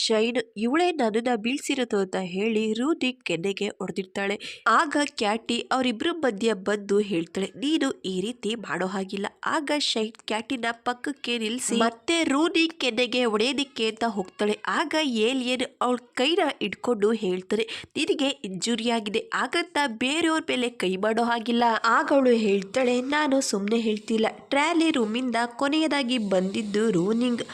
Shine ಇವಳೇ ನನ್ನನ್ನ ಬೀಳ್ಸಿರೋದು ಅಂತ ಹೇಳಿ ರೂನಿಂಗ್ ಕೆನ್ನೆಗೆ ಹೊಡೆದಿರ್ತಾಳೆ. ಆಗ ಕ್ಯಾಟಿ ಅವರಿಬ್ರು ಮಧ್ಯ ಬಂದು ಹೇಳ್ತಾಳೆ, ನೀನು ಈ ರೀತಿ ಮಾಡೋ ಹಾಗಿಲ್ಲ. ಆಗ ಶೈನ್ ಕ್ಯಾಟಿನ ಪಕ್ಕಕ್ಕೆ ನಿಲ್ಸಿ ಮತ್ತೆ ರೂನಿಂಗ್ ಕೆನ್ನೆಗೆ ಹೊಡೆಯೋದಿಕ್ಕೆ ಅಂತ ಹೋಗ್ತಾಳೆ. ಆಗ ಏಲಿಯನ್ ಅವಳ ಕೈನ ಇಟ್ಕೊಂಡು ಹೇಳ್ತಾರೆ, ನಿನಗೆ ಇಂಜುರಿ ಆಗಿದೆ, ಹಾಗಂತ ಬೇರೆಯವ್ರ ಮೇಲೆ ಕೈ ಮಾಡೋ ಹಾಗಿಲ್ಲ. ಆಗ ಅವಳು ಹೇಳ್ತಾಳೆ, ನಾನು ಸುಮ್ಮನೆ ಹೇಳ್ತಿಲ್ಲ, ಟ್ರಾಲಿ ರೂಮಿಂದ ಕೊನೆಯದಾಗಿ ಬಂದಿದ್ದು ರೂನಿಂಗ್.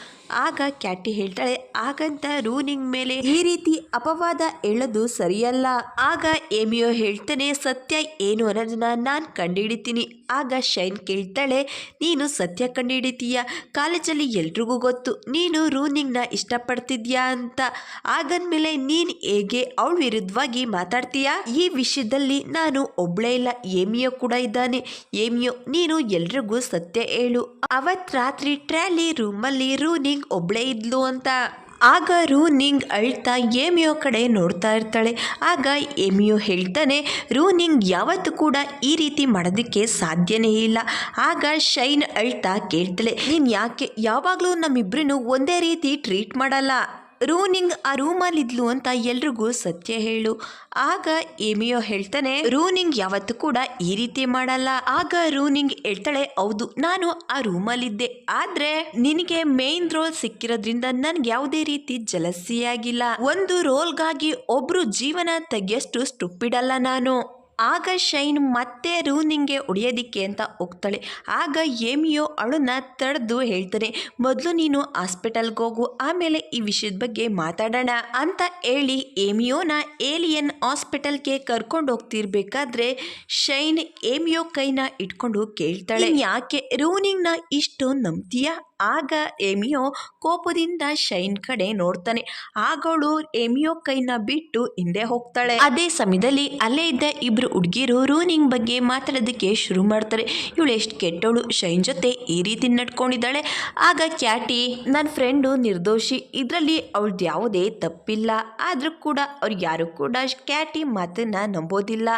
ಆಗ ಕ್ಯಾಟಿ ಹೇಳ್ತಾಳೆ, ಹಾಗಂತ ರೂನಿಂಗ್ ಮೇಲೆ ಈ ರೀತಿ ಅಪವಾದ ಹೇಳೋದು ಸರಿಯಲ್ಲ. ಆಗ ಏಮಿಯೋ ಹೇಳ್ತಾನೆ, ಸತ್ಯ ಏನು ಅನ್ನೋದನ್ನ ನಾನು ಕಂಡುಹಿಡಿತೀನಿ. ಆಗ ಶೈನ್ ಕೇಳ್ತಾಳೆ, ನೀನು ಸತ್ಯ ಕಂಡುಹಿಡಿತೀಯ? ಕಾಲೇಜಲ್ಲಿ ಎಲ್ರಿಗೂ ಗೊತ್ತು ನೀನು ರೂನಿಂಗ್ನ ಇಷ್ಟಪಡ್ತಿದ್ಯಾ ಅಂತ. ಆಗಂದ್ಮೇಲೆ ನೀನು ಹೇಗೆ ಅವಳ ವಿರುದ್ಧವಾಗಿ ಮಾತಾಡ್ತೀಯಾ? ಈ ವಿಷಯದಲ್ಲಿ ನಾನು ಒಬ್ಳೇ ಇಲ್ಲ, ಏಮಿಯೋ ಕೂಡ ಇದ್ದಾನೆ. ಏಮಿಯೋ, ನೀನು ಎಲ್ರಿಗೂ ಸತ್ಯ ಹೇಳು. ಅವತ್ ರಾತ್ರಿ ಟ್ರಾಲಿ ರೂಮಲ್ಲಿ ರೂನಿಂಗ್ ಒಬ್ಳೇ ಇದ್ಲು ಅಂತ. ಆಗ ರೂನಿಂಗ್ ಅಳ್ತಾ ಏಮಿಯೋ ಕಡೆ ನೋಡ್ತಾ ಇರ್ತಾಳೆ. ಆಗ ಏಮಿಯೋ ಹೇಳ್ತಾನೆ, ರೂನಿಂಗ್ ಯಾವತ್ತೂ ಕೂಡ ಈ ರೀತಿ ಮಾಡೋದಕ್ಕೆ ಸಾಧ್ಯನೇ ಇಲ್ಲ. ಆಗ ಶೈನ್ ಅಳ್ತಾ ಕೇಳ್ತಾಳೆ, ನೀನು ಯಾಕೆ ಯಾವಾಗಲೂ ನಮ್ಮಿಬ್ರನ್ನು ಒಂದೇ ರೀತಿ ಟ್ರೀಟ್ ಮಾಡಲ್ಲ? ರೂನಿಂಗ್ ಆ ರೂಮಲ್ಲಿದ್ಲು ಅಂತ ಎಲ್ರಿಗೂ ಸತ್ಯ ಹೇಳು. ಆಗ ಏಮಿಯೋ ಹೇಳ್ತಾನೆ, ರೂನಿಂಗ್ ಯಾವತ್ತೂ ಕೂಡ ಈ ರೀತಿ ಮಾಡಲ್ಲ. ಆಗ ರೂನಿಂಗ್ ಹೇಳ್ತಾಳೆ, ಹೌದು ನಾನು ಆ ರೂಮಲ್ಲಿದ್ದೆ, ಆದ್ರೆ ನಿನಗೆ ಮೇನ್ ರೋಲ್ ಸಿಕ್ಕಿರೋದ್ರಿಂದ ನನ್ಗೆ ಯಾವುದೇ ರೀತಿ ಜಲಸಿ ಆಗಿಲ್ಲ. ಒಂದು ರೋಲ್ಗಾಗಿ ಒಬ್ರು ಜೀವನ ತೆಗೆಯಷ್ಟು ಸ್ಟುಪಿಡಲ್ಲ ನಾನು. ಆಗ ಶೈನ್ ಮತ್ತೆ ರೂನಿಂಗ್ಗೆ ಹೊಡೆಯೋದಿಕ್ಕೆ ಅಂತ ಹೋಗ್ತಾಳೆ. ಆಗ ಏಮಿಯೋ ಅವಳನ್ನ ತಡೆದು ಹೇಳ್ತಾನೆ, ಮೊದಲು ನೀನು ಹಾಸ್ಪಿಟಲ್ಗೆ ಹೋಗು, ಆಮೇಲೆ ಈ ವಿಷಯದ ಬಗ್ಗೆ ಮಾತಾಡೋಣ ಅಂತ ಹೇಳಿ ಏಮಿಯೋನ ಏಲಿಯನ್ ಹಾಸ್ಪಿಟಲ್ಗೆ ಕರ್ಕೊಂಡು ಹೋಗ್ತಿರ್ಬೇಕಾದ್ರೆ ಶೈನ್ ಏಮಿಯೋ ಕೈನ ಇಟ್ಕೊಂಡು ಕೇಳ್ತಾಳೆ, ಯಾಕೆ ರೂನಿಂಗ್ನ ಇಷ್ಟು ನಂಬ್ತೀಯಾ? ಆಗ ಏಮಿಯೋ ಕೋಪದಿಂದ ಶೈನ್ ಕಡೆ ನೋಡ್ತಾನೆ. ಆಗವಳು ಏಮಿಯೋ ಕೈನ ಬಿಟ್ಟು ಹಿಂದೆ ಹೋಗ್ತಾಳೆ. ಅದೇ ಸಮಯದಲ್ಲಿ ಅಲ್ಲೇ ಇದ್ದ ಇಬ್ರು ಹುಡುಗಿರು ರೂನಿಂಗ್ ಬಗ್ಗೆ ಮಾತಾಡೋದಕ್ಕೆ ಶುರು ಮಾಡ್ತಾರೆ. ಇವಳು ಎಷ್ಟು ಕೆಟ್ಟವಳು, ಶೈನ್ ಜೊತೆ ಈ ರೀತಿ ನಡ್ಕೊಂಡಿದ್ದಾಳೆ. ಆಗ ಕ್ಯಾಟಿ, ನನ್ನ ಫ್ರೆಂಡು ನಿರ್ದೋಷಿ, ಇದರಲ್ಲಿ ಅವಳದ್ದು ಯಾವುದೇ ತಪ್ಪಿಲ್ಲ. ಆದ್ರೂ ಕೂಡ ಅವ್ರು ಯಾರು ಕೂಡ ಕ್ಯಾಟಿ ಮಾತನ್ನ ನಂಬೋದಿಲ್ಲ.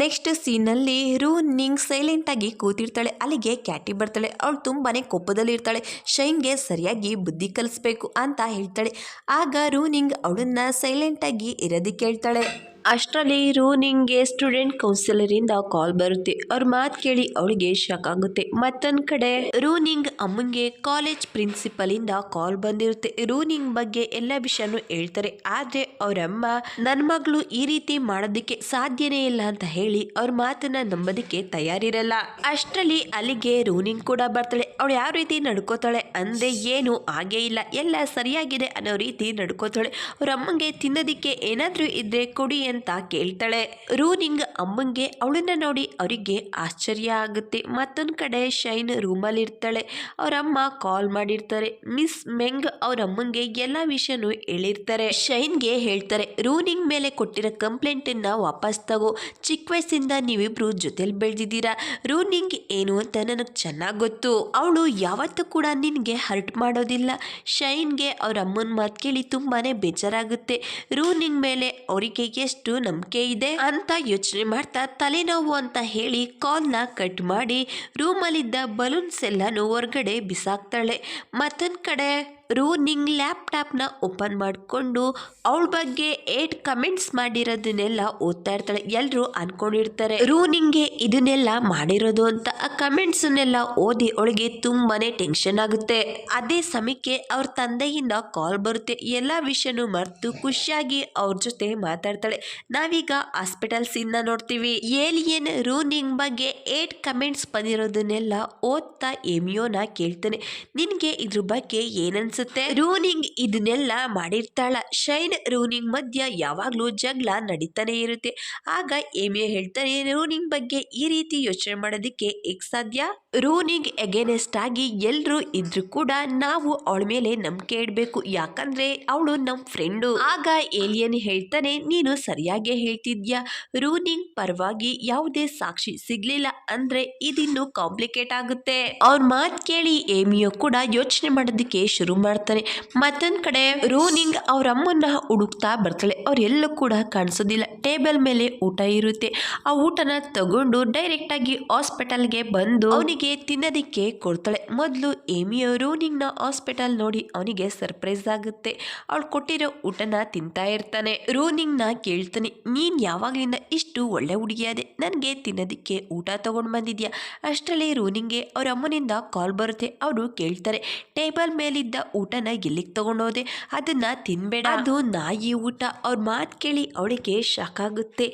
ನೆಕ್ಸ್ಟ್ ಸೀನಲ್ಲಿ ರೂನಿಂಗ್ ಸೈಲೆಂಟ್ ಆಗಿ ಕೂತಿರ್ತಾಳೆ. ಅಲ್ಲಿಗೆ ಕ್ಯಾಟಿ ಬರ್ತಾಳೆ. ಅವಳು ತುಂಬಾನೇ ಕೋಪದಲ್ಲಿ ಇರ್ತಾಳೆ. ಶೈನ್ಗೆ ಸರಿಯಾಗಿ ಬುದ್ಧಿ ಕಲಿಸ್ಬೇಕು ಅಂತ ಹೇಳ್ತಾಳೆ. ಆಗ ರೂನಿಂಗ್ ಅವಳನ್ನ ಸೈಲೆಂಟ್ ಆಗಿ ಇರೋದಕ್ಕೆ ಹೇಳ್ತಾಳೆ. ಅಷ್ಟರಲ್ಲಿ ರೂನಿಂಗ್ಗೆ ಸ್ಟೂಡೆಂಟ್ ಕೌನ್ಸಿಲರಿಂದ ಕಾಲ್ ಬರುತ್ತೆ. ಅವ್ರ ಮಾತು ಕೇಳಿ ಅವಳಿಗೆ ಶಾಕ್ ಆಗುತ್ತೆ. ಮತ್ತೊಂದು ಕಡೆ ರೂನಿಂಗ್ ಅಮ್ಮಂಗೆ ಕಾಲೇಜ್ ಪ್ರಿನ್ಸಿಪಲ್ ಇಂದ ಕಾಲ್ ಬಂದಿರುತ್ತೆ. ರೂನಿಂಗ್ ಬಗ್ಗೆ ಎಲ್ಲ ವಿಷಯನೂ ಹೇಳ್ತಾರೆ. ಆದ್ರೆ ಅವರಮ್ಮ ನನ್ನ ಮಗಳು ಈ ರೀತಿ ಮಾಡೋದಕ್ಕೆ ಸಾಧ್ಯನೇ ಇಲ್ಲ ಅಂತ ಹೇಳಿ ಅವ್ರ ಮಾತನ್ನ ನಂಬೋದಕ್ಕೆ ತಯಾರಿರಲ್ಲ. ಅಷ್ಟರಲ್ಲಿ ಅಲ್ಲಿಗೆ ರೂನಿಂಗ್ ಕೂಡ ಬರ್ತಾಳೆ. ಅವಳು ಯಾವ ರೀತಿ ನಡ್ಕೋತಾಳೆ ಅಂದ್ರೆ ಏನು ಹಾಗೇ ಇಲ್ಲ, ಎಲ್ಲ ಸರಿಯಾಗಿದೆ ಅನ್ನೋ ರೀತಿ ನಡ್ಕೋತಾಳೆ. ಅವ್ರ ಅಮ್ಮಂಗೆ ತಿನ್ನೋದಿಕ್ಕೆ ಏನಾದ್ರೂ ಇದ್ರೆ ಕೊಡಿ ಅಂತ ಕೇಳ್ತಾಳೆ. ರೂನಿಂಗ್ ಅಮ್ಮಂಗೆ ಅವಳನ್ನ ನೋಡಿ ಅವರಿಗೆ ಆಶ್ಚರ್ಯ ಆಗುತ್ತೆ. ಮತ್ತೊಂದು ಕಡೆ ಶೈನ್ ರೂಮಲ್ಲಿ ಇರ್ತಾಳೆ. ಅವರಮ್ಮ ಕಾಲ್ ಮಾಡಿರ್ತಾರೆ. ಮಿಸ್ ಮೆಂಗ್ ಅವ್ರ ಅಮ್ಮಂಗೆ ಎಲ್ಲಾ ವಿಷಯನೂ ಹೇಳಿರ್ತಾರೆ. ಶೈನ್ಗೆ ಹೇಳ್ತಾರೆ, ರೂನಿಂಗ್ ಮೇಲೆ ಕೊಟ್ಟಿರೋ ಕಂಪ್ಲೇಂಟ್ ಅನ್ನ ವಾಪಸ್ ತಗೋ. ಚಿಕ್ಕ ವಯಸ್ಸಿಂದ ನೀವಿಬ್ರು ಜೊತೆಲಿ ಬೆಳೆದಿದ್ದೀರಾ. ರೂನಿಂಗ್ ಏನು ಅಂತ ನನಗೆ ಚೆನ್ನಾಗಿ ಗೊತ್ತು. ಅವಳು ಯಾವತ್ತೂ ಕೂಡ ನಿನ್ಗೆ ಹರ್ಟ್ ಮಾಡೋದಿಲ್ಲ. ಶೈನ್ಗೆ ಅವ್ರ ಅಮ್ಮನ ಮಾತು ಕೇಳಿ ತುಂಬಾನೇ ಬೇಜಾರಾಗುತ್ತೆ. ರೂನಿಂಗ್ ಮೇಲೆ ಅವರಿಗೆ ಎಷ್ಟು ನಂಬಿಕೆ ಇದೆ ಅಂತ ಯೋಚನೆ ಮಾಡ್ತಾ ತಲೆನೋವು ಅಂತ ಹೇಳಿ ಕಾಲ್ನ ಕಟ್ ಮಾಡಿ ರೂಮಲ್ಲಿದ್ದ ಬಲೂನ್ಸ್ ಎಲ್ಲಾನು ಹೊರಗಡೆ ಬಿಸಾಕ್ತಾಳೆ. ಮತ್ತೊಂದು ಕಡೆ ರೂನಿಂಗ್ ಲ್ಯಾಪ್ಟಾಪ್ನ ಓಪನ್ ಮಾಡಿಕೊಂಡು ಅವಳ ಬಗ್ಗೆ 8 ಕಮೆಂಟ್ಸ್ ಮಾಡಿರೋದನ್ನೆಲ್ಲ ಓದ್ತಾ ಇರ್ತಾಳೆ. ಎಲ್ಲರೂ ಅನ್ಕೊಂಡಿರ್ತಾರೆ ರೂನಿಂಗ್ಗೆ ಇದನ್ನೆಲ್ಲ ಮಾಡಿರೋದು ಅಂತ. ಆ ಕಮೆಂಟ್ಸನ್ನೆಲ್ಲ ಓದಿ ಅವಳಿಗೆ ತುಂಬಾನೇ ಟೆನ್ಷನ್ ಆಗುತ್ತೆ. ಅದೇ ಸಮಯಕ್ಕೆ ಅವ್ರ ತಂದೆಯಿಂದ ಕಾಲ್ ಬರುತ್ತೆ. ಎಲ್ಲ ವಿಷಯನೂ ಮರೆತು ಖುಷಿಯಾಗಿ ಅವ್ರ ಜೊತೆ ಮಾತಾಡ್ತಾಳೆ. ನಾವೀಗ ಹಾಸ್ಪಿಟಲ್ ಸೀನ್ನ ನೋಡ್ತೀವಿ. ಏಲಿಯನ್ ರೂನಿಂಗ್ ಬಗ್ಗೆ 8 ಕಮೆಂಟ್ಸ್ ಬಂದಿರೋದನ್ನೆಲ್ಲ ಓದ್ತಾ ಏಮಿಯೋನ ಕೇಳ್ತಾನೆ, ನಿನ್ಗೆ ಇದ್ರ ಬಗ್ಗೆ ಏನನ್ಸುತ್ತೆ? ರೂನಿಂಗ್ ಇದನ್ನೆಲ್ಲ ಮಾಡಿರ್ತಾಳ. ಶೈನ್ ರೂನಿಂಗ್ ಮಧ್ಯ ಯಾವಾಗ್ಲೂ ಜಗಳ ನಡೀತಾನೆ ಇರುತ್ತೆ. ಆಗ ಏಮಿಯೋ ಹೇಳ್ತಾನೆ, ರೂನಿಂಗ್ ಬಗ್ಗೆ ಈ ರೀತಿ ಯೋಚನೆ ಮಾಡೋದಕ್ಕೆ ಹೇಗ್ ಸಾಧ್ಯ? ರೂನಿಂಗ್ ಎಗೇನೆಸ್ಟ್ ಆಗಿ ಎಲ್ರು ಇದ್ರು ಕೂಡ ನಾವು ಅವಳ ಮೇಲೆ ನಂಬಿಕೆ ಇಡಬೇಕು, ಯಾಕಂದ್ರೆ ಅವಳು ನಮ್ ಫ್ರೆಂಡು. ಆಗ ಏಲಿಯನ್ ಹೇಳ್ತಾನೆ, ನೀನು ಸರಿಯಾಗಿ ಹೇಳ್ತಿದ್ಯಾ, ರೂನಿಂಗ್ ಪರವಾಗಿ ಯಾವುದೇ ಸಾಕ್ಷಿ ಸಿಗ್ಲಿಲ್ಲ ಅಂದ್ರೆ ಇದಿನ್ನು ಕಾಂಪ್ಲಿಕೇಟ್ ಆಗುತ್ತೆ. ಅವ್ರ ಮಾತ್ ಕೇಳಿ ಏಮಿಯೋ ಕೂಡ ಯೋಚನೆ ಮಾಡೋದಕ್ಕೆ ಶುರು ಮಾಡ್ತಾನೆ. ಮತ್ತೊಂದ್ ಕಡೆ ರೂನಿಂಗ್ ಅವ್ರ ಅಮ್ಮನ್ನ ಹುಡುಕ್ತಾ ಬರ್ತಾಳೆ. ಅವ್ರೆಲ್ಲೂ ಕೂಡ ಕಾಣಿಸೋದಿಲ್ಲ. ಟೇಬಲ್ ಮೇಲೆ ಊಟ ಇರುತ್ತೆ. ಆ ಊಟನ ತಗೊಂಡು ಡೈರೆಕ್ಟ್ ಆಗಿ ಹಾಸ್ಪಿಟಲ್ಗೆ ಬಂದು ಅವನಿಗೆ ಅವನಿಗೆ ತಿನ್ನೋದಿಕ್ಕೆ ಕೊಡ್ತಾಳೆ. ಮೊದಲು ಏಮಿಯೋ ರೂನಿಂಗ್ನ ಹಾಸ್ಪಿಟಲ್ ನೋಡಿ ಅವನಿಗೆ ಸರ್ಪ್ರೈಸ್ ಆಗುತ್ತೆ. ಅವಳು ಕೊಟ್ಟಿರೋ ಊಟನ ತಿಂತಾ ಇರ್ತಾನೆ. ರೂನಿಂಗ್ನ ಕೇಳ್ತಾನೆ, ನೀನ್ ಯಾವಾಗ್ಲಿಂದ ಇಷ್ಟು ಒಳ್ಳೆ ಹುಡುಗಿಯಾದೆ, ನನಗೆ ತಿನ್ನೋದಿಕ್ಕೆ ಊಟ ತಗೊಂಡು ಬಂದಿದ್ಯಾ? ಅಷ್ಟರಲ್ಲಿ ರೂನಿಂಗ್ಗೆ ಅವ್ರ ಅಮ್ಮನಿಂದ ಕಾಲ್ ಬರುತ್ತೆ. ಅವರು ಕೇಳ್ತಾರೆ, ಟೇಬಲ್ ಮೇಲಿದ್ದ ಊಟನ ಎಲ್ಲಿಗೆ ತಗೊಂಡೋದೆ? ಅದನ್ನ ತಿನ್ಬೇಡ, ಅದು ನಾಯಿ ಊಟ. ಅವ್ರ ಮಾತು ಕೇಳಿ ಅವಳಿಗೆ ಶಾಕ್ ಆಗುತ್ತೆ.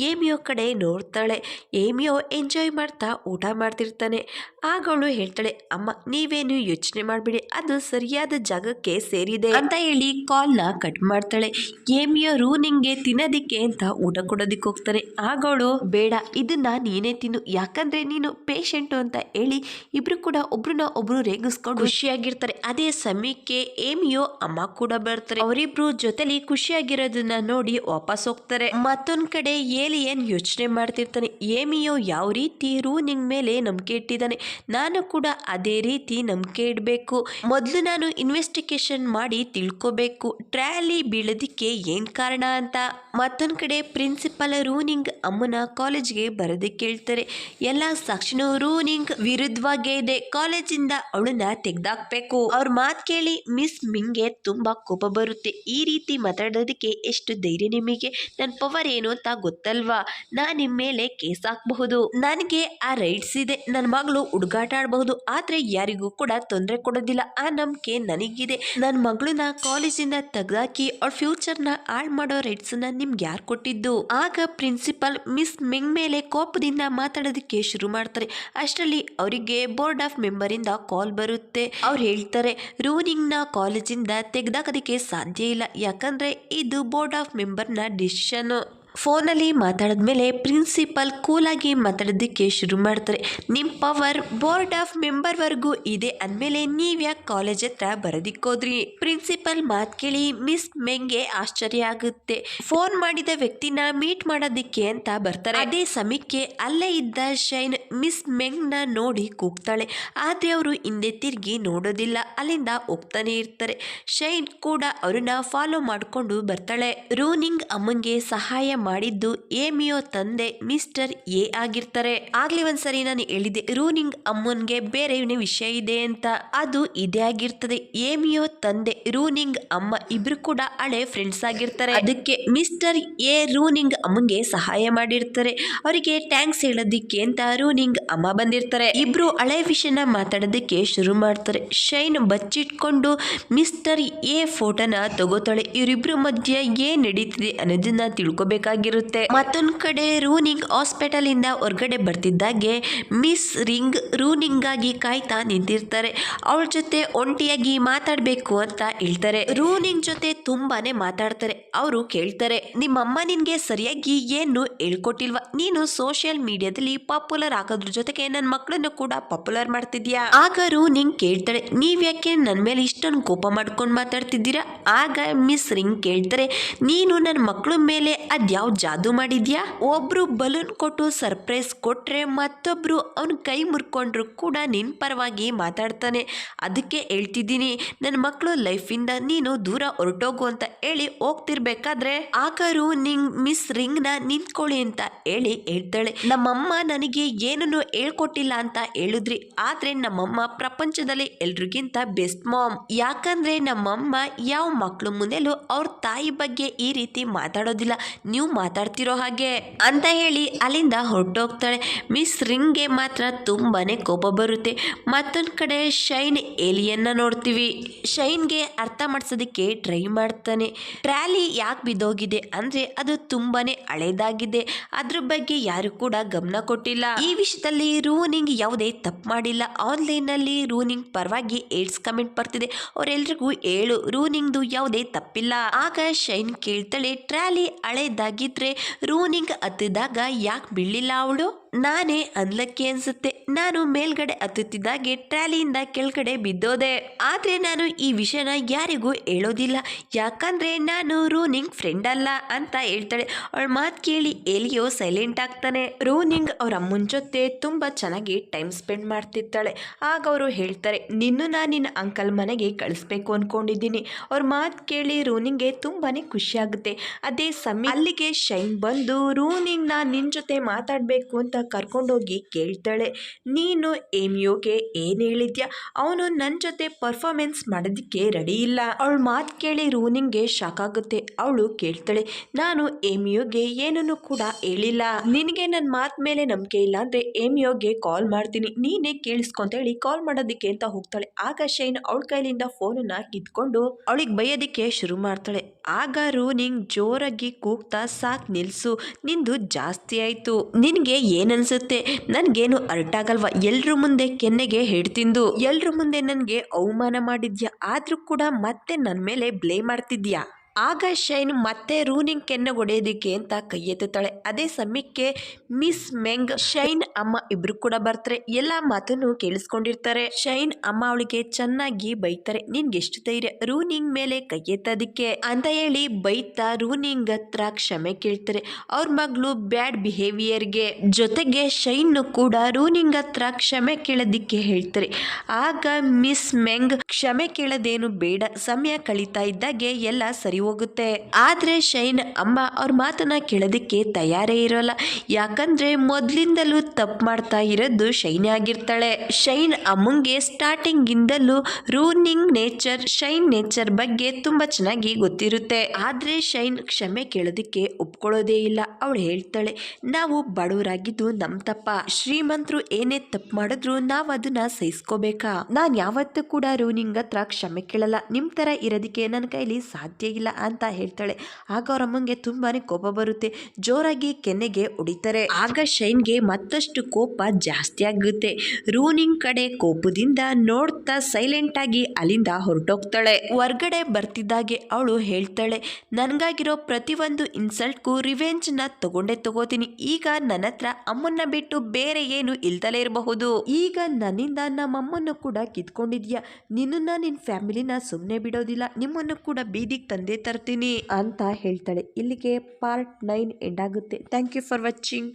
ಏಮಿಯೋ ಕಡೆ ನೋಡ್ತಾಳೆ. ಏಮಿಯೋ ಎಂಜಾಯ್ ಮಾಡ್ತಾ ಊಟ ಮಾಡ್ತಿರ್ತಾನೆ. ಆಗ ಅವಳು ಹೇಳ್ತಾಳೆ, ಅಮ್ಮ ನೀವೇನು ಯೋಚನೆ ಮಾಡ್ಬಿಡಿ, ಅದು ಸರಿಯಾದ ಜಾಗಕ್ಕೆ ಸೇರಿದೆ ಅಂತ ಹೇಳಿ ಕಾಲ್ನ ಕಟ್ ಮಾಡ್ತಾಳೆ. ಏಮಿಯೋ ರೂನಿಂಗ್ಗೆ ತಿನ್ನೋದಿಕ್ಕೆ ಅಂತ ಊಟ ಕೊಡೋದಿಕ್ಕೆ ಹೋಗ್ತಾನೆ. ಆಗ ಅವಳು, ಬೇಡ ಇದನ್ನ ನೀನೇ ತಿನ್ನು, ಯಾಕಂದ್ರೆ ನೀನು ಪೇಷಂಟು ಅಂತ ಹೇಳಿ ಇಬ್ರು ಕೂಡ ಒಬ್ರನ್ನ ಒಬ್ರು ರೇಗಿಸ್ಕೊಂಡು ಖುಷಿಯಾಗಿರ್ತಾರೆ. ಅದೇ ಸಮಯಕ್ಕೆ ಏಮಿಯೋ ಅಮ್ಮ ಕೂಡ ಬರ್ತಾರೆ. ಅವರಿಬ್ರು ಜೊತೆಲಿ ಖುಷಿಯಾಗಿರೋದನ್ನ ನೋಡಿ ವಾಪಸ್ ಹೋಗ್ತಾರೆ. ಮತ್ತೊಂದ್ ಕಡೆ ಏಲಿಯನ್ ಯೋಚನೆ ಮಾಡ್ತಿರ್ತಾನೆ, ಏಮಿಯೋ ಯಾವ ರೀತಿ ರೂನಿಂಗ್ ಮೇಲೆ ನಂಬಿಕೆ ಇಟ್ಟಿದ್ದಾನೆ, ನಾನು ಕೂಡ ಅದೇ ರೀತಿ ನಂಬಿಕೆ ಇಡಬೇಕು. ಮೊದಲು ನಾನು ಇನ್ವೆಸ್ಟಿಗೇಷನ್ ಮಾಡಿ ತಿಳ್ಕೋಬೇಕು ಟ್ರ್ಯಾಲಿ ಬೀಳೋದಿಕ್ಕೆ ಏನ್ ಕಾರಣ ಅಂತ. ಮತ್ತೊಂದ್ ಕಡೆ ಪ್ರಿನ್ಸಿಪಲ್ ರೂನಿಂಗ್ ಅಮ್ಮನ ಕಾಲೇಜ್ಗೆ ಬರೋದಕ್ಕೆ ಹೇಳ್ತಾರೆ. ಎಲ್ಲ ಸಾಕ್ಷಿನೂ ರೂನಿಂಗ್ ವಿರುದ್ಧವಾಗೇ ಇದೆ, ಕಾಲೇಜಿಂದ ಅವಳನ್ನ ತೆಗ್ದಾಕ್ಬೇಕು. ಅವ್ರ ಮಾತು ಕೇಳಿ ಮಿಸ್ ಮಿಂಗ್ಗೆ ತುಂಬಾ ಕೋಪ ಬರುತ್ತೆ. ಈ ರೀತಿ ಮಾತಾಡೋದಕ್ಕೆ ಎಷ್ಟು ಧೈರ್ಯ ನಿಮಗೆ? ನನ್ನ ಪವರ್ ಏನು ಅಂತ ಗೊತ್ತಲ್ವಾ? ನಾನು ನಿಮ್ಮ ಮೇಲೆ ಕೇಸ್ ಹಾಕಬಹುದು, ನನಗೆ ಆ ರೈಟ್ಸ್ ಇದೆ, ನನ್ನ ಮಗಳು ಹುಡುಗಾಟ ಆಡಬಹುದು, ಆದ್ರೆ ಯಾರಿಗೂ ಕೂಡ ತೊಂದರೆ ಕೊಡೋದಿಲ್ಲ, ಆ ನಂಬಿಕೆ ನನಗಿದೆ. ನನ್ನ ಮಗಳನ್ನ ಕಾಲೇಜಿಂದ ತೆಗೆದಾಕಿ ಅವ್ರ ಫ್ಯೂಚರ್ನ ಹಾಳು ಮಾಡೋ ರೈಟ್ಸ್ ನ ನಿಮ್ಗೆ ಯಾರು ಕೊಟ್ಟಿದ್ದು? ಆಗ ಪ್ರಿನ್ಸಿಪಲ್ ಮಿಸ್ ಮಿಂಗ್ ಮೇಲೆ ಕೋಪದಿಂದ ಮಾತಾಡೋದಕ್ಕೆ ಶುರು ಮಾಡ್ತಾರೆ. ಅಷ್ಟರಲ್ಲಿ ಅವರಿಗೆ ಬೋರ್ಡ್ ಆಫ್ ಮೆಂಬರ್ ಇಂದ ಕಾಲ್ ಬರುತ್ತೆ. ಅವ್ರು ಹೇಳ್ತಾರೆ, ರೂನಿಂಗ್ ನ ಕಾಲೇಜಿಂದ ತೆಗೆದಾಕೋದಕ್ಕೆ ಸಾಧ್ಯ ಇಲ್ಲ, ಯಾಕಂದ್ರೆ ಇದು ಬೋರ್ಡ್ ಆಫ್ ಮೆಂಬರ್ನ ಡಿಸಿಷನ್. ಫೋನಲ್ಲಿ ಮಾತಾಡಿದ್ಮೇಲೆ ಪ್ರಿನ್ಸಿಪಲ್ ಕೂಲಾಗಿ ಮಾತಾಡೋದಕ್ಕೆ ಶುರು ಮಾಡ್ತಾರೆ. ನಿಮ್ಮ ಪವರ್ ಬೋರ್ಡ್ ಆಫ್ ಮೆಂಬರ್ವರೆಗೂ ಇದೆ ಅಂದಮೇಲೆ ನೀವ್ಯಾಕೆ ಕಾಲೇಜ್ ಹತ್ರ ಬರೋದಿಕ್ಕೋದ್ರಿ? ಪ್ರಿನ್ಸಿಪಲ್ ಮಾತು ಕೇಳಿ ಮಿಸ್ ಮೆಂಗೆ ಆಶ್ಚರ್ಯ ಆಗುತ್ತೆ. ಫೋನ್ ಮಾಡಿದ ವ್ಯಕ್ತಿನ ಮೀಟ್ ಮಾಡೋದಿಕ್ಕೆ ಅಂತ ಬರ್ತಾರೆ. ಅದೇ ಸಮಯಕ್ಕೆ ಅಲ್ಲೇ ಇದ್ದ ಶೈನ್ ಮಿಸ್ ಮೆಂಗ್ನ ನೋಡಿ ಕೂಗ್ತಾಳೆ. ಆದ್ರೆ ಅವರು ಹಿಂದೆ ತಿರುಗಿ ನೋಡೋದಿಲ್ಲ, ಅಲ್ಲಿಂದ ಹೋಗ್ತಾನೆ ಇರ್ತಾರೆ. ಶೈನ್ ಕೂಡ ಅವ್ರನ್ನ ಫಾಲೋ ಮಾಡ್ಕೊಂಡು ಬರ್ತಾಳೆ. ರೂನಿಂಗ್ ಅಮ್ಮಂಗೆ ಸಹಾಯ ಮಾಡಿದ್ದು ಏಮಿಯೋ ತಂದೆ ಮಿಸ್ಟರ್ ಎ ಆಗಿರ್ತಾರೆ. ಆಗ್ಲೇ ಒಂದ್ಸರಿ ನಾನು ಹೇಳಿದ್ದೆ ರೂನಿಂಗ್ ಅಮ್ಮನ್ಗೆ ಬೇರೆ ವಿಷಯ ಇದೆ ಅಂತ, ಅದು ಇದೇ ಆಗಿರ್ತದೆ. ಏಮಿಯೋ ತಂದೆ ರೂನಿಂಗ್ ಅಮ್ಮ ಇಬ್ರು ಕೂಡ ಹಳೆ ಫ್ರೆಂಡ್ಸ್ ಆಗಿರ್ತಾರೆ. ಅದಕ್ಕೆ ಮಿಸ್ಟರ್ ಎ ರೂನಿಂಗ್ ಅಮ್ಮಂಗೆ ಸಹಾಯ ಮಾಡಿರ್ತಾರೆ. ಅವರಿಗೆ ಥ್ಯಾಂಕ್ಸ್ ಹೇಳೋದಿಕ್ಕೆ ಅಂತ ರೂನಿಂಗ್ ಅಮ್ಮ ಬಂದಿರ್ತಾರೆ. ಇಬ್ರು ಹಳೆ ವಿಷಯನ ಮಾತಾಡೋದಕ್ಕೆ ಶುರು ಮಾಡ್ತಾರೆ. ಶೈನ್ ಬಚ್ಚಿಟ್ಕೊಂಡು ಮಿಸ್ಟರ್ ಎ ಫೋಟೋನ ತಗೋತಾಳೆ. ಇವರಿಬ್ರು ಮಧ್ಯೆ ಏನ್ ನಡೀತಿದೆ ಅನ್ನೋದನ್ನ ತಿಳ್ಕೊಬೇಕಾಗಿರುತ್ತೆ. ಮತ್ತೊಂದ್ ಕಡೆ ರೂನಿಂಗ್ ಹಾಸ್ಪಿಟಲ್ ಇಂದ ಹೊರಗಡೆ ಬರ್ತಿದ್ದಾಗೆ ಮಿಸ್ ರಿಂಗ್ ರೂನಿಂಗ್ ಆಗಿ ಕಾಯ್ತಾ ನಿಂತಿರ್ತಾರೆ. ಅವಳ ಜೊತೆ ಒಂಟಿಯಾಗಿ ಮಾತಾಡ್ಬೇಕು ಅಂತ ಹೇಳ್ತಾರೆ. ರೂನಿಂಗ್ ಜೊತೆ ತುಂಬಾನೇ ಮಾತಾಡ್ತಾರೆ. ಅವರು ಕೇಳ್ತಾರೆ, ನಿಮ್ಮಮ್ಮ ನಿನ್ಗೆ ಸರಿಯಾಗಿ ಏನು ಹೇಳ್ಕೊಟ್ಟಿಲ್ವಾ? ನೀನು ಸೋಷಿಯಲ್ ಮೀಡಿಯಾದಲ್ಲಿ ಪಾಪ್ಯುಲರ್ ಆಗೋದ್ರ ಜೊತೆಗೆ ನನ್ನ ಮಕ್ಕಳನ್ನು ಕೂಡ ಪಾಪ್ಯುಲರ್ ಮಾಡ್ತಿದ್ಯಾ? ಆಗ ರೂನಿಂಗ್ ಕೇಳ್ತಾಳೆ, ನೀವ್ ಯಾಕೆ ನನ್ನ ಮೇಲೆ ಇಷ್ಟೊಂದು ಕೋಪ ಮಾಡ್ಕೊಂಡು ಮಾತಾಡ್ತಿದ್ದೀರಾ? ಆಗ ಮಿಸ್ ರಿಂಗ್ ಕೇಳ್ತಾರೆ, ನೀನು ನನ್ನ ಮಕ್ಕಳ ಮೇಲೆ ಅದ್ಯಾವ ಜಾದೂ ಮಾಡಿದ್ಯಾ? ಒಬ್ರು ಬಲೂನ್ ಕೊಟ್ಟು ಸರ್ಪ್ರೈಸ್ ಕೊಟ್ರೆ ಮತ್ತೊಬ್ರು ಅವನ ಕೈ ಮುರ್ಕೊಂಡ್ರು ಕೂಡ ನಿನ್ ಪರವಾಗಿ ಮಾತಾಡ್ತಾನೆ. ಅದಕ್ಕೆ ಹೇಳ್ತಿದ್ದೀನಿ, ನನ್ನ ಮಕ್ಕಳು ಲೈಫಿಂದ ನೀನು ದೂರ ಹೊರಟೋಗು ಅಂತ ಹೇಳಿ ಹೋಗ್ತಿರ್ಬೇಕಾದ್ರೆ ಆಕರು ನಿಂಗ್ ಮಿಸ್ ರಿಂಗ್ ನ ನಿಂತ್ಕೊಳ್ಳಿ ಅಂತ ಹೇಳಿ ಹೇಳ್ತಾಳೆ. ನಮ್ಮಮ್ಮ ನನಗೆ ಏನನ್ನು ಹೇಳ್ಕೊಟ್ಟಿಲ್ಲ ಅಂತ ಹೇಳಿದ್ರಿ, ಆದ್ರೆ ನಮ್ಮಮ್ಮ ಪ್ರಪಂಚದಲ್ಲಿ ಎಲ್ರಿಗಿಂತ ಬೆಸ್ಟ್ ಮಾಮ್. ಯಾಕಂದ್ರೆ ನಮ್ಮಮ್ಮ ಯಾವ ಮಕ್ಕಳು ಮುಂದೆಲೂ ಅವ್ರ ತಾಯಿ ಬಗ್ಗೆ ಈ ರೀತಿ ಮಾತಾಡೋದಿಲ್ಲ, ನೀವು ಮಾತಾಡ್ತಿರೋ ಹಾಗೆ ಅಂತ ಹೇಳಿ ಅಲ್ಲಿಂದ ಹೊರಟೋಗ್ತಾಳೆ. ಮಿಸ್ ರಿಂಗ್ಗೆ ಮಾತ್ರ ತುಂಬಾನೇ ಕೋಪ ಬರುತ್ತೆ. ಮತ್ತೊಂದ್ ಕಡೆ ಶೈನ್ ಏಲಿಯನ್ನ ನೋಡ್ತೀವಿ. ಶೈನ್ಗೆ ಅರ್ಥ ಮಾಡಿಸೋದಕ್ಕೆ ಟ್ರೈ ಮಾಡ್ತಾನೆ. ಟ್ರ್ಯಾಲಿ ಯಾಕೆ ಬಿದ್ದೋಗಿದೆ ಅಂದ್ರೆ ಅದು ತುಂಬಾನೇ ಹಳೇದಾಗಿದೆ, ಅದ್ರ ಬಗ್ಗೆ ಯಾರು ಕೂಡ ಗಮನ ಕೊಟ್ಟಿಲ್ಲ. ಈ ವಿಷಯದಲ್ಲಿ ರೂನಿಂಗ್ ಯಾವುದೇ ತಪ್ಪು ಮಾಡಿಲ್ಲ. ಆನ್ಲೈನ್ ನಲ್ಲಿ ರೂನಿಂಗ್ ಪರವಾಗಿ ಏಡ್ಸ್ ಕಮೆಂಟ್ ಬರ್ತಿದೆ, ಅವರೆಲ್ರಿಗೂ ಹೇಳು ರೂನಿಂಗ್ದು ಯಾವುದೇ ತಪ್ಪಿಲ್ಲ. ಆಗ ಶೈನ್ ಕೇಳ್ತಾಳೆ, ಟ್ರ್ಯಾಲಿ ಹಳೇದಾಗಿದ್ರೆ ರೂನಿಂಗ್ ಹತ್ತಿದಾಗ ಯಾಕೆ ಬೀಳಿಲ್ಲ ಅವಳು? ನಾನೇ ಅನ್ಲಕ್ಕಿ ಅನ್ಸುತ್ತೆ, ನಾನು ಮೇಲ್ಗಡೆ ಹತ್ತುತ್ತಿದ್ದಾಗೆ ಟ್ರ್ಯಾಲಿಯಿಂದ ಕೆಳಗಡೆ ಬಿದ್ದೋದೆ. ಆದ್ರೆ ನಾನು ಈ ವಿಷಯನ ಯಾರಿಗೂ ಹೇಳೋದಿಲ್ಲ, ಯಾಕಂದ್ರೆ ನಾನು ರೂನಿಂಗ್ ಫ್ರೆಂಡ್ ಅಲ್ಲ ಅಂತ ಹೇಳ್ತಾಳೆ. ಅವಳ ಮಾತು ಕೇಳಿ ಎಲಿಯೋ ಸೈಲೆಂಟ್ ಆಗ್ತಾನೆ. ರೂನಿಂಗ್ ಅವ್ರ ಅಮ್ಮನ ಜೊತೆ ತುಂಬಾ ಚೆನ್ನಾಗಿ ಟೈಮ್ ಸ್ಪೆಂಡ್ ಮಾಡ್ತಿರ್ತಾಳೆ. ಆಗ ಅವರು ಹೇಳ್ತಾರೆ, ನಿನ್ನ ನಿನ್ನ ಅಂಕಲ್ ಮನೆಗೆ ಕಳಿಸ್ಬೇಕು ಅನ್ಕೊಂಡಿದ್ದೀನಿ. ಅವ್ರ ಮಾತು ಕೇಳಿ ರೂನಿಂಗ್ಗೆ ತುಂಬಾನೇ ಖುಷಿ ಆಗುತ್ತೆ. ಅದೇ ಸಮಯ ಅಲ್ಲಿಗೆ ಶೈನ್ ಬಂದು ರೂನಿಂಗ್ ನಿನ್ ಜೊತೆ ಮಾತಾಡ್ಬೇಕು ಅಂತ ಕರ್ಕೊಂಡೋಗಿ ಕೇಳ್ತಾಳೆ, ನೀನು ಏಮಿಯೋಗೆ ಏನು ಹೇಳಿದ್ಯಾ? ಅವನು ನನ್ನ ಜೊತೆ ಪರ್ಫಾರ್ಮೆನ್ಸ್ ಮಾಡೋದಕ್ಕೆ ರೆಡಿ ಇಲ್ಲ. ಅವಳ ಮಾತು ಕೇಳಿ ರೂನಿಂಗ್ಗೆ ಶಾಕ್ ಆಗುತ್ತೆ. ಅವಳು ಕೇಳ್ತಾಳೆ, ನಾನು ಏಮಿಯೋಗೆ ಏನನ್ನು ಕೂಡ ಹೇಳಿಲ್ಲ. ನಿನಗೆ ನನ್ನ ಮಾತು ಮೇಲೆ ನಂಬಿಕೆ ಇಲ್ಲ ಅಂದ್ರೆ ಏಮಿಯೋಗೆ ಕಾಲ್ ಮಾಡ್ತೀನಿ, ನೀನೇ ಕೇಳಿಸ್ಕೊಂತ ಹೇಳಿ ಕಾಲ್ ಮಾಡೋದಕ್ಕೆ ಅಂತ ಹೋಗ್ತಾಳೆ. ಆಗ ಶೈನ್ ಅವಳ ಕೈಲಿಂದ ಫೋನನ್ನ ಕಿತ್ಕೊಂಡು ಅವಳಿಗೆ ಬೈಯೋದಕ್ಕೆ ಶುರು ಮಾಡ್ತಾಳೆ. ಆಗ ರೂನಿಂಗ್ ಜೋರಾಗಿ ಕೂಗ್ತಾ, ಸಾಕ್ ನಿಲ್ಸು, ನಿಂದು ಜಾಸ್ತಿ ಆಯ್ತು. ನಿನ್ಗೆ ಏನನ್ಸುತ್ತೆ? ನನ್ಗೇನು ಅರ್ಥ ಆಗಲ್ವಾ? ಎಲ್ರ ಮುಂದೆ ಕೆನ್ನೆಗೆ ಹೇಳ್ತಿಂದು ಎಲ್ರ ಮುಂದೆ ನನ್ಗೆ ಅವಮಾನ ಮಾಡಿದ್ಯಾ, ಆದ್ರೂ ಕೂಡ ಮತ್ತೆ ನನ್ ಮೇಲೆ ಬ್ಲೇಮ್ ಮಾಡ್ತಿದ್ಯಾ. ಆಗ ಶೈನ್ ಮತ್ತೆ ರೂನಿಂಗ್ ಕೆನ್ನೆ ಹೊಡೆಯೋದಿಕ್ಕೆ ಅಂತ ಕೈ ಎತ್ತುತ್ತಾಳೆ. ಅದೇ ಸಮಯಕ್ಕೆ ಮಿಸ್ ಮೆಂಗ್, ಶೈನ್ ಅಮ್ಮ ಇಬ್ರು ಕೂಡ ಬರ್ತಾರೆ. ಎಲ್ಲಾ ಮಾತನ್ನು ಕೇಳಿಸ್ಕೊಂಡಿರ್ತಾರೆ. ಶೈನ್ ಅಮ್ಮ ಅವಳಿಗೆ ಚೆನ್ನಾಗಿ ಬೈತಾರೆ, ನಿನ್ಗೆ ಎಷ್ಟು ಧೈರ್ಯ ರೂನಿಂಗ್ ಮೇಲೆ ಕೈ ಎತ್ತೋದಿಕ್ಕೆ ಅಂತ ಹೇಳಿ ಬೈತಾ ರೂನಿಂಗ್ ಹತ್ರ ಕ್ಷಮೆ ಕೇಳ್ತಾರೆ ಅವ್ರ ಮಗಳು ಬ್ಯಾಡ್ ಬಿಹೇವಿಯರ್ಗೆ. ಜೊತೆಗೆ ಶೈನ್ ಕೂಡ ರೂನಿಂಗ್ ಹತ್ರ ಕ್ಷಮೆ ಕೇಳೋದಿಕ್ಕೆ ಹೇಳ್ತಾರೆ. ಆಗ ಮಿಸ್ ಮೆಂಗ್, ಕ್ಷಮೆ ಕೇಳೋದೇನು ಬೇಡ, ಸಮಯ ಕಳೀತಾ ಇದ್ದಾಗೆ ಎಲ್ಲ ಸರಿ ಹೋಗುತ್ತೆ. ಆದ್ರೆ ಶೈನ್ ಅಮ್ಮ ಅವ್ರ ಮಾತನ್ನ ಕೇಳೋದಿಕ್ಕೆ ತಯಾರೇ ಇರೋಲ್ಲ. ಯಾಕಂದ್ರೆ ಮೊದ್ಲಿಂದಲೂ ತಪ್ಪು ಮಾಡ್ತಾ ಇರೋದು ಶೈನ್ ಆಗಿರ್ತಾಳೆ. ಶೈನ್ ಅಮ್ಮಂಗೆ ಸ್ಟಾರ್ಟಿಂಗ್ ಇಂದಲೂ ರೂನಿಂಗ್ ನೇಚರ್, ಶೈನ್ ನೇಚರ್ ಬಗ್ಗೆ ತುಂಬಾ ಚೆನ್ನಾಗಿ ಗೊತ್ತಿರುತ್ತೆ. ಆದ್ರೆ ಶೈನ್ ಕ್ಷಮೆ ಕೇಳೋದಿಕ್ಕೆ ಒಪ್ಕೊಳ್ಳೋದೇ ಇಲ್ಲ. ಅವಳು ಹೇಳ್ತಾಳೆ, ನಾವು ಬಡವರಾಗಿದ್ದು ನಮ್ ತಪ್ಪ, ಶ್ರೀಮಂತರು ಏನೇ ತಪ್ಪು ಮಾಡಿದ್ರು ನಾವ್ ಅದನ್ನ ಸಹಿಸ್ಕೋಬೇಕಾ? ನಾನ್ ಯಾವತ್ತೂ ಕೂಡ ರೂನಿಂಗ್ ಹತ್ರ ಕ್ಷಮೆ ಕೇಳಲ್ಲ, ನಿಮ್ ತರ ಇರೋದಿಕ್ಕೆ ನನ್ನ ಕೈಲಿ ಸಾಧ್ಯ ಇಲ್ಲ ಅಂತ ಹೇಳ್ತಾಳೆ. ಆಗ ಅವ್ರ ಅಮ್ಮಂಗೆ ತುಂಬಾನೇ ಕೋಪ ಬರುತ್ತೆ. ಜೋರಾಗಿ ಕೆನ್ನೆಗೆ ಹೊಡಿತಾರೆ. ಆಗ ಶೈನ್ಗೆ ಮತ್ತಷ್ಟು ಕೋಪ ಜಾಸ್ತಿ ಆಗುತ್ತೆ. ರೂನಿಂಗ್ ಕಡೆ ಕೋಪದಿಂದ ನೋಡ್ತಾ ಸೈಲೆಂಟ್ ಆಗಿ ಅಲ್ಲಿಂದ ಹೊರಟೋಗ್ತಾಳೆ. ಹೊರ್ಗಡೆ ಬರ್ತಿದ್ದಾಗೆ ಅವಳು ಹೇಳ್ತಾಳೆ, ನನ್ಗಾಗಿರೋ ಪ್ರತಿಯೊಂದು ಇನ್ಸಲ್ಟ್ಗೂ ರಿವೆಂಜ್ ನ ತಗೊಂಡೇ ತಗೋತೀನಿ. ಈಗ ನನ್ನ ಹತ್ರ ಅಮ್ಮನ್ನ ಬಿಟ್ಟು ಬೇರೆ ಏನು ಇಲ್ದಲೇ ಇರಬಹುದು. ಈಗ ನನ್ನಿಂದ ನಮ್ಮಮ್ಮನ್ನು ಕೂಡ ಕಿತ್ಕೊಂಡಿದ್ಯಾ, ನಿನ್ನ ನಿನ್ ಫ್ಯಾಮಿಲಿನ ಸುಮ್ಮನೆ ಬಿಡೋದಿಲ್ಲ, ನಿಮ್ಮನ್ನು ಕೂಡ ಬೀದಿಗೆ ತಂದೆ ತರ್ತೀನಿ ಅಂತ ಹೇಳ್ತಾಳೆ. ಇಲ್ಲಿಗೆ ಪಾರ್ಟ್ 9 ಎಂಡ್ ಆಗುತ್ತೆ. Thank you for watching.